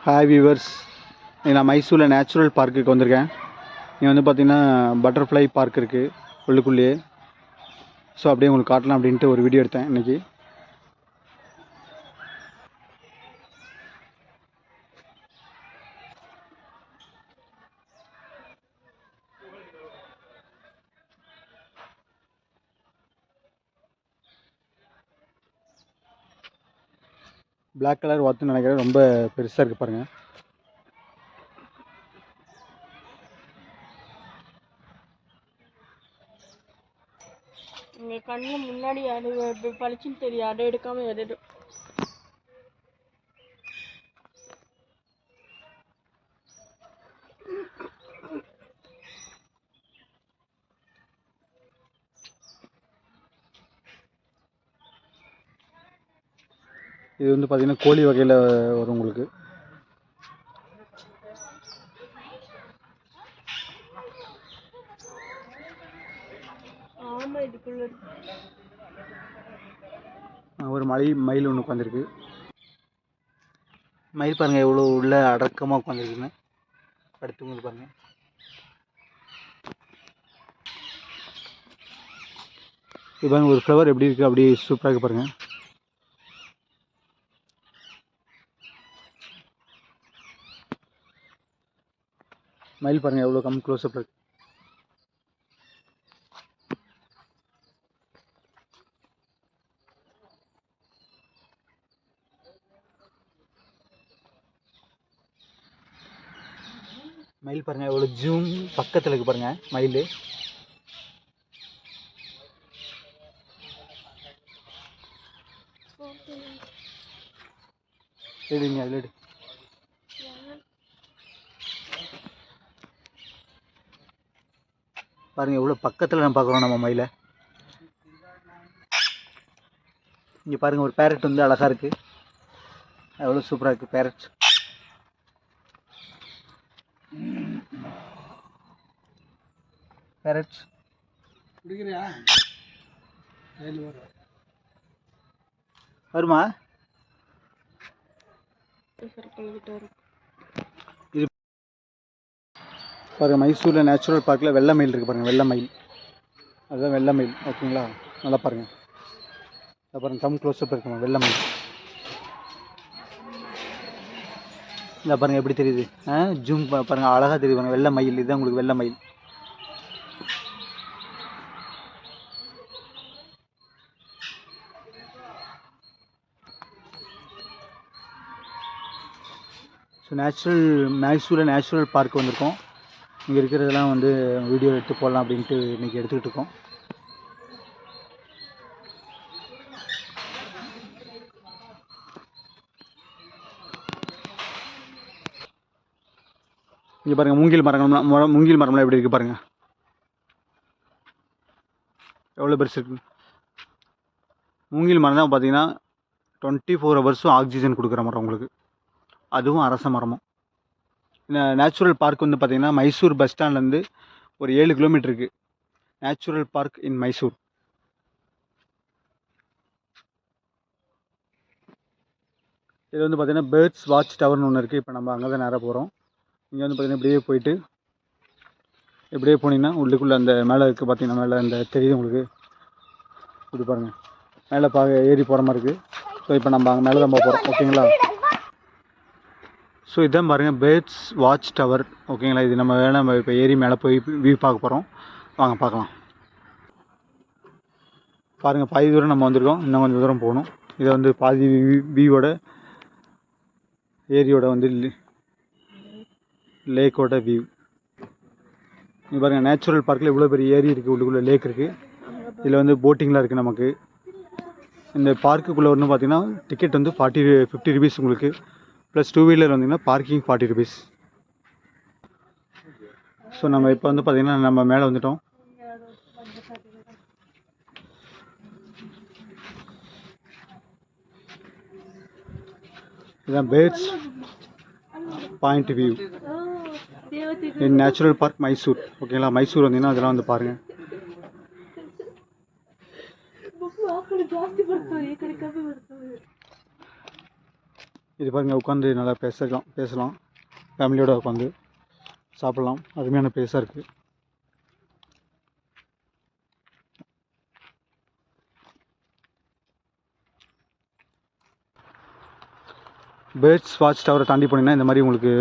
Hi viewers, நான் மைசூரில் natural பார்க்குக்கு வந்திருக்கேன். இங்கே வந்து பார்த்திங்கன்னா பட்டர்ஃப்ளை பார்க் இருக்குது உள்ளுக்குள்ளேயே. ஸோ அப்படியே உங்களுக்கு காட்டலாம் அப்படின்ட்டு ஒரு வீடியோ எடுத்தேன் இன்றைக்கி. பிளாக் கலர் வாத்துன்னு நினைக்கிறேன், ரொம்ப பெருசாக இருக்குது பாருங்கள். உங்கள் கண்ணில் முன்னாடி அது பளிச்சுன்னு தெரியும், அதை எடுக்காமல் எது இது வந்து பார்த்திங்கன்னா கோழி வகையில் வரும் உங்களுக்கு. ஆமாம், இதுக்குள்ள ஒரு மயில் ஒன்று உட்காந்துருக்கு. மயில் பாருங்கள் எவ்வளோ உள்ள அடக்கமாக உட்காந்துருக்குன்னு. படுத்துங்க பாருங்கள். இது பாருங்கள் ஒரு ஃப்ளவர் எப்படி இருக்குது, அப்படியே சூப்பராக இருக்குது பாருங்கள். மயில் பாருங்கள் எவ்வளோ க்ளோஸ்அப் இருக்குது. மயில் பாருங்கள் எவ்வளோ ஜூம் பக்கத்தில் இருக்குது பாருங்கள் மயில். எடுங்க அதில் எடு. பாருங்கள் எவ்வளோ பக்கத்தில் நம்ம பார்க்குறோம் நம்ம மயிலை. இங்கே பாருங்கள் ஒரு பேரட் வந்து அழகாக இருக்குது, எவ்வளோ சூப்பராக இருக்குது பேரட். பேரட் பிடிக்கிறியா? வருமா? இது பாருங்கள் மைசூரில் நேச்சுரல் பார்க்கில் வெள்ளை மயில் இருக்குது பாருங்கள். வெள்ளை மயில், அதுதான் வெள்ளை மயில். ஓகேங்களா, நல்லா பாருங்கள். அதை பாருங்கள் கம் க்ளோஸ்அப் இருக்குமா வெள்ளை மயில். இல்லை பாருங்கள் எப்படி தெரியுது, ஜூம் பாருங்கள் அழகாக தெரியுது பாருங்கள். வெள்ளை மயில், இதுதான் உங்களுக்கு வெள்ளை மயில். ஸோ மைசூரில் நேச்சுரல் பார்க் வந்திருக்கோம். இங்கே இருக்கிறதெல்லாம் வந்து வீடியோ எடுத்து போடலாம் அப்படின்ட்டு இன்றைக்கி எடுத்துக்கிட்டு இருக்கோம். இங்கே பாருங்கள் மூங்கில் மரம்லாம் எப்படி இருக்குது பாருங்கள், எவ்வளோ பெருசு இருக்குது. மூங்கில் மரம் தான் பார்த்தீங்கன்னா 24 hours ஆக்சிஜன் கொடுக்குற மரம் உங்களுக்கு, அதுவும் அரச மரமும். இந்த நேச்சுரல் பார்க் வந்து பார்த்திங்கன்னா மைசூர் பஸ் ஸ்டாண்ட்லேருந்து ஒரு 7 கிலோமீட்டர் இருக்குது. Natural park in Mysore. இது வந்து பார்த்திங்கன்னா பேர்ட்ஸ் வாட்ச் டவர்னு ஒன்று இருக்குது. இப்போ நம்ம அங்கே தான் நேராக போகிறோம். இங்கே வந்து பார்த்திங்கன்னா இப்படியே போனீங்கன்னா உள்ளுக்குள்ளே அந்த மேலே இருக்குது பார்த்திங்கன்னா, மேலே அந்த தெரியுது உங்களுக்கு. இது பாருங்கள் மேலே ஏறி போகிற மாதிரி இருக்குது. ஸோ இப்போ நம்ம அங்கே மேலே தான் போகிறோம். ஓகேங்களா, ஸோ இதுதான் பாருங்கள் பேர்ட்ஸ் வாட்ச் டவர். ஓகேங்களா, இது நம்ம இப்போ ஏறி மேலே போய் வியூ பார்க்க போகிறோம். வாங்க பார்க்கலாம். பாருங்கள் பாதி தூரம் நம்ம வந்திருக்கோம், இன்னும் கொஞ்சம் தூரம் போகணும். இதை வந்து பாதி வியூவோட ஏரியோட வந்து லேக்கோட வியூ. இங்கே பாருங்கள் நேச்சுரல் பார்க்கில் இவ்வளோ பெரிய ஏரி இருக்குது, உள்ளுக்குள்ளே லேக் இருக்குது. இதில் வந்து போட்டிங்லாம் இருக்குது நமக்கு. இந்த பார்க்குக்குள்ளே வந்து பார்த்திங்கன்னா டிக்கெட் வந்து 50 rupees உங்களுக்கு, ப்ளஸ் 2 வீலர் வந்தீங்கன்னா பார்க்கிங் 40 rupees. ஸோ நம்ம இப்போ வந்து பார்த்திங்கன்னா நம்ம மேலே வந்துட்டோம். இதுதான் பேர்ட்ஸ் பாயிண்ட் வியூ இன் நேச்சுரல் பார்க் மைசூர். ஓகேங்களா, மைசூர் வந்தீங்கன்னா அதெல்லாம் வந்து பாருங்கள். இது பாருங்கள், உட்காந்து நல்லா பேசலாம் ஃபேமிலியோடு உட்காந்து சாப்பிட்லாம். அருமையான பிளேஸாக இருக்குது. பேர்ட்ஸ் வாட்ச் டவரை தாண்டி போனீங்கன்னா இந்த மாதிரி உங்களுக்கு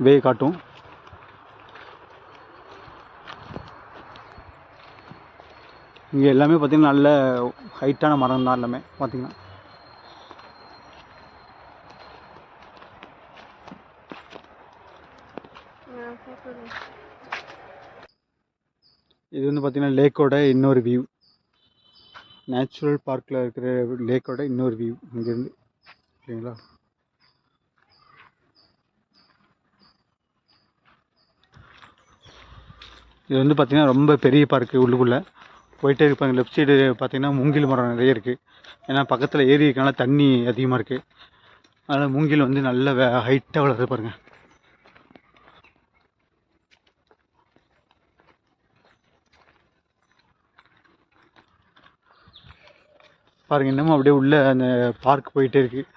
வே காட்டும். இங்கே எல்லாமே பார்த்திங்கன்னா நல்ல ஹைட்டான மரம் தான் எல்லாமே பார்த்திங்கன்னா. இது வந்து பார்த்திங்கன்னா லேக்கோட இன்னொரு வியூ, நேச்சுரல் பார்க்கில் இருக்கிற லேக்கோட இன்னொரு வியூ இங்கேருந்து. ஓகேங்களா? இது வந்து பார்த்திங்கன்னா ரொம்ப பெரிய பார்க்கு. உள்ளுக்குள்ளே போயிட்டே இருப்பாங்க. லெஃப்ட் சைடு பார்த்திங்கன்னா மூங்கில் மரம் நிறைய இருக்குது. ஏன்னா பக்கத்தில் ஏரி இருக்கனால தண்ணி அதிகமாக இருக்குது. அதனால் மூங்கில் வந்து நல்ல ஹைட்டாக வளருது பாருங்கள். பாருங்கள், இன்னமும் அப்படியே உள்ள அந்த பார்க் போயிட்டே இருக்குது.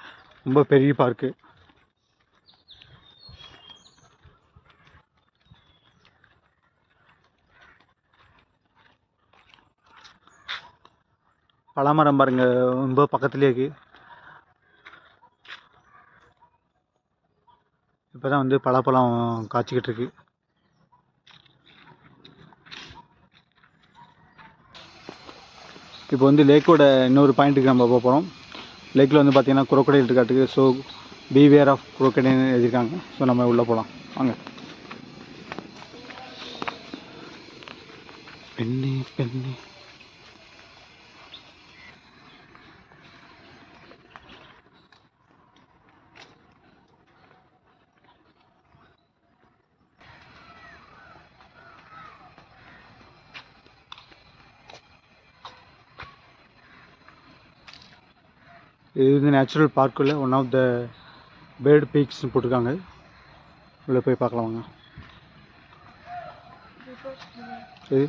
ரொம்ப பெரிய பார்க்கு. பலாமரம் பாருங்கள், ரொம்ப பக்கத்துலேயே இருக்குது. இப்போ தான் வந்து பலாப்பழம் காய்ச்சிக்கிட்டு இருக்கு. இப்போ வந்து லேக்கோட இன்னொரு பாயிண்ட்டுக்கு நம்ம போக போகிறோம். லேக்கில் வந்து பார்த்திங்கன்னா குரோக்கடைல் இருக்காட்டுக்கு. ஸோ பீவேர் ஆஃப் குரோக்கடைல்னு எழுதியிருக்காங்க. ஸோ நம்ம உள்ளே போகலாம் வாங்க. பெண்ணே பெண்ணே, இது வந்து நேச்சுரல் பார்க்குள்ள ஒன் ஆஃப் த பேர்டு பீக்ஸ்னு போட்டிருக்காங்க. உள்ளே போய் பார்க்கலாம் வாங்க. இது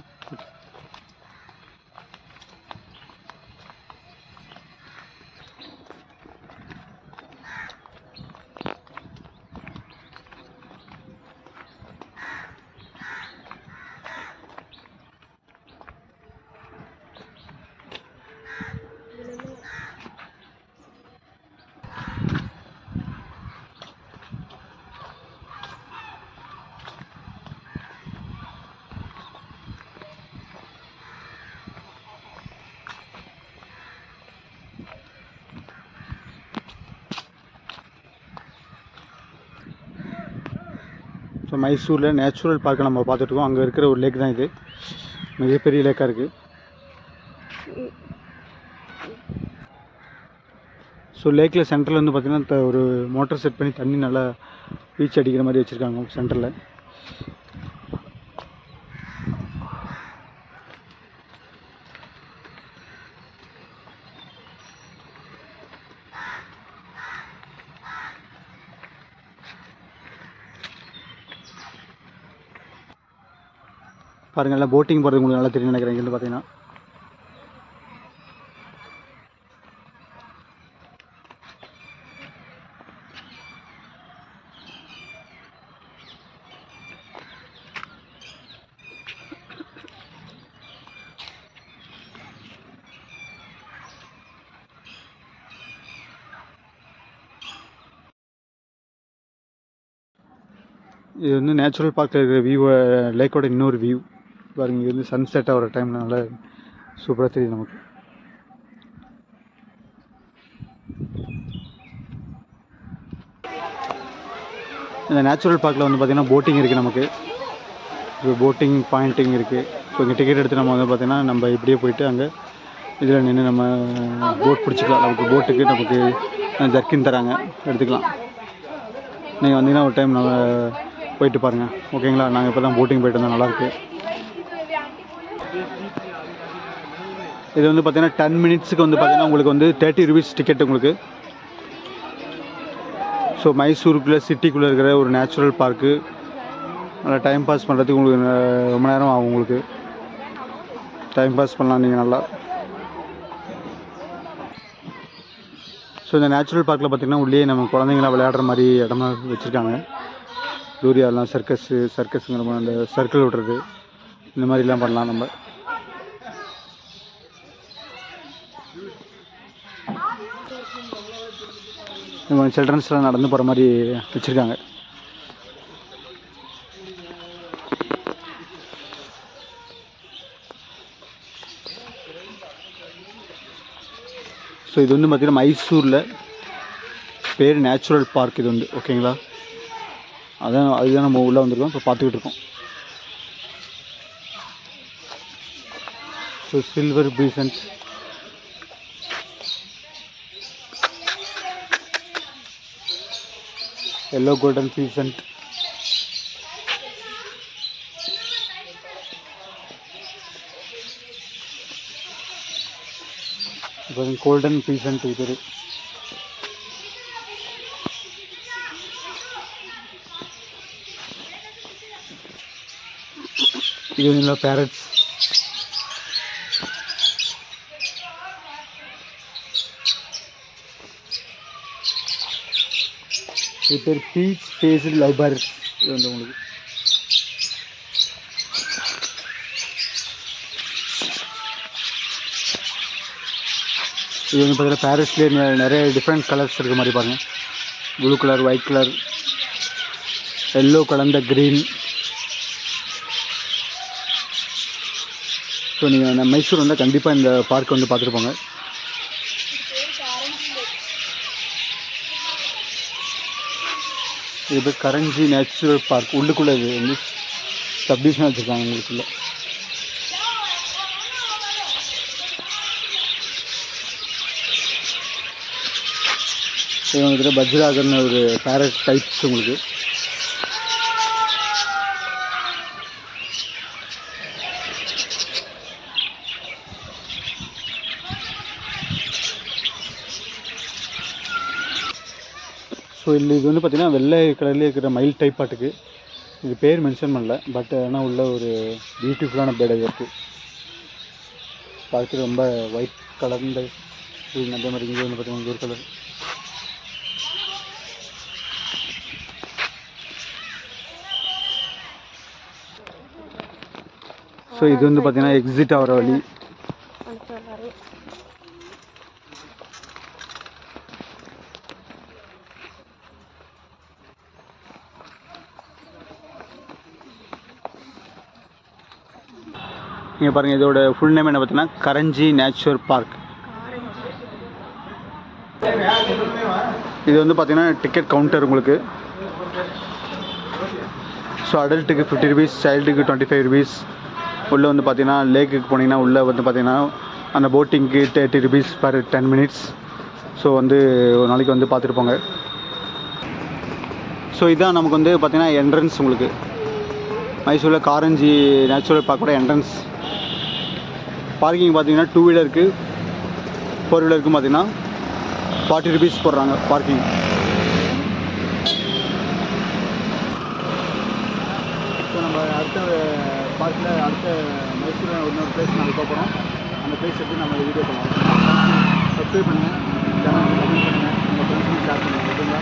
ஸோ மைசூரில் நேச்சுரல் பார்க்கை நம்ம பார்த்துட்ருக்கோம். அங்கே இருக்கிற ஒரு லேக் தான் இது. மிகப்பெரிய லேக்காக இருக்குது. ஸோ லேக்கில் சென்டரில் வந்து பார்த்திங்கன்னா ஒரு மோட்டர் செட் பண்ணி தண்ணி நல்லா பீச் அடிக்கிற மாதிரி வச்சுருக்காங்க சென்டரில். பாருங்கள், எல்லாம் போட்டிங் போகிறது உங்களுக்கு நல்லா தெரியும் நினைக்கிறேன். இங்கே பார்த்தீங்கன்னா இது வந்து நேச்சுரல் பார்க்கில் இருக்கிற வியூ, லேக்கோட இன்னொரு வியூ பாருங்கள். இங்கே வந்து சன்செட் ஆகிற டைமில் நல்லா சூப்பராக தெரியுது நமக்கு. இந்த நேச்சுரல் பார்க்கில் வந்து பார்த்திங்கன்னா போட்டிங் இருக்குது நமக்கு. இப்போ போட்டிங் பாயிண்டிங் இருக்குது. ஸோ இங்கே டிக்கெட் எடுத்து நம்ம வந்து பார்த்திங்கன்னா நம்ம இப்படியே போயிட்டு அங்கே இதில் நின்று நம்ம போட் பிடிச்சிக்கலாம். நமக்கு போட்டுக்கு நமக்கு ஜர்க்கின் தராங்க, எடுத்துக்கலாம். நீங்கள் வந்தீங்கன்னா ஒரு டைம் நம்ம போயிட்டு பாருங்கள். ஓகேங்களா? நாங்கள் இப்போ தான் போட்டிங் போயிட்டு வந்தோம், நல்லாயிருக்கு. இது வந்து பார்த்திங்கன்னா 10 மினிட்ஸுக்கு வந்து பார்த்திங்கன்னா உங்களுக்கு வந்து 30 rupees டிக்கெட் உங்களுக்கு. ஸோ மைசூருக்குள்ளே சிட்டிக்குள்ளே இருக்கிற ஒரு நேச்சுரல் பார்க்கு. நல்லா டைம் பாஸ் பண்ணுறதுக்கு உங்களுக்கு ரொம்ப நேரம் ஆகும். உங்களுக்கு டைம் பாஸ் பண்ணலாம் நீங்கள் நல்லா. ஸோ இந்த நேச்சுரல் பார்க்கில் பார்த்திங்கன்னா உள்ளே நம்ம குழந்தைங்களாம் விளையாடுற மாதிரி இடமா வச்சுருக்காங்க. டூரியாலாம் சர்க்கஸுங்கிற அந்த சர்க்கிள் விடுறது இந்த மாதிரிலாம் பண்ணலாம் நம்ம. சில்ட்ரன்ஸ்லாம் நடந்து போகிற மாதிரி வச்சுருக்காங்க. ஸோ இது வந்து பார்த்திங்கன்னா மைசூரில் பேர் நேச்சுரல் பார்க் இது வந்து. ஓகேங்களா, அதுதான் நம்ம உள்ளே வந்திருக்கோம், இப்போ பார்த்துக்கிட்டு இருக்கோம். So silver pheasant, yellow golden pheasant, இப்போ கோல்டன் பீசன்ட் இது. இது வந்து பேரட்ஸ். இது பேர் பீச் ஃபேஸ்டு லவ் பேர்ட்ஸ். இது வந்து உங்களுக்கு இது வந்து பார்த்தீங்கன்னா பேரட்ஸ்லேயே நிறைய டிஃப்ரெண்ட் கலர்ஸ் இருக்கிற மாதிரி பாருங்கள். Blue colour, white colour, yellow கலந்த க்ரீன். ஸோ நீங்கள் மைசூர் வந்தால் கண்டிப்பாக இந்த பார்க் வந்து பார்த்துட்டு போங்க. இது பேர் கரஞ்சி நேச்சுரல் பார்க். உள்ளுக்குள்ளே இது வந்து சப்டிஷனாக வச்சுருக்காங்க உங்களுக்குள்ள. இது வந்துட்டு பஜ்ராகர்னு ஒரு பேரட் டைப்ஸ் உங்களுக்கு. ஸோ இல்லை இது வந்து பார்த்திங்கன்னா வெள்ளை கலர்லேயே இருக்கிற மயில் டைப் பாட்டுக்கு இது பேர் மென்ஷன் பண்ணல. பட் ஆனால் உள்ள ஒரு பியூட்டிஃபுல்லான பேர்டு இருக்குது. பார்த்து ரொம்ப ஒயிட் கலர்ந்த அதே மாதிரி இங்கே வந்து பார்த்திங்கன்னா ஒரு கலர். ஸோ இது வந்து பார்த்திங்கன்னா எக்ஸிட் ஆகிற வழி. இங்கே பாருங்கள், இதோட ஃபுல் நேம் என்ன பார்த்தீங்கன்னா கரஞ்சி நேச்சுரல் பார்க். இது வந்து பார்த்திங்கன்னா டிக்கெட் கவுண்டர் உங்களுக்கு. ஸோ அடல்ட்டுக்கு 50 rupees, சைல்டுக்கு 25 rupees. உள்ளே வந்து பார்த்திங்கன்னா லேக்குக்கு போனீங்கன்னா உள்ளே வந்து பார்த்திங்கன்னா அந்த போட்டிங்க்கு 30 rupees per 10 minutes. ஸோ வந்து ஒரு நாளைக்கு வந்து பார்த்துட்டு போங்க. ஸோ இதான் நமக்கு வந்து பார்த்திங்கன்னா என்ட்ரன்ஸ் உங்களுக்கு. மைசூரில் காரஞ்சி நேச்சுரல் பார்க்கோட என்ட்ரன்ஸ். பார்க்கிங் பார்த்திங்கன்னா 2 வீலருக்கு 4 வீலருக்கும் பார்த்திங்கன்னா 40 rupees போடுறாங்க பார்க்கிங். ஸோ நம்ம அடுத்த பார்க்கில் அடுத்த மைசூரில் இன்னொரு பிளேஸ் நாங்கள் போகிறோம். அந்த பிளேஸ் எப்படி நம்ம வீடியோ பண்ணுவோம். சப்ஸ்கிரைப் பண்ணுங்கள், சேனல் கமெண்ட் பண்ணுங்கள், உங்கள் ஃப்ரெண்ட்ஸுக்கு ஷேர் பண்ணுங்கள். ஓகேங்களா?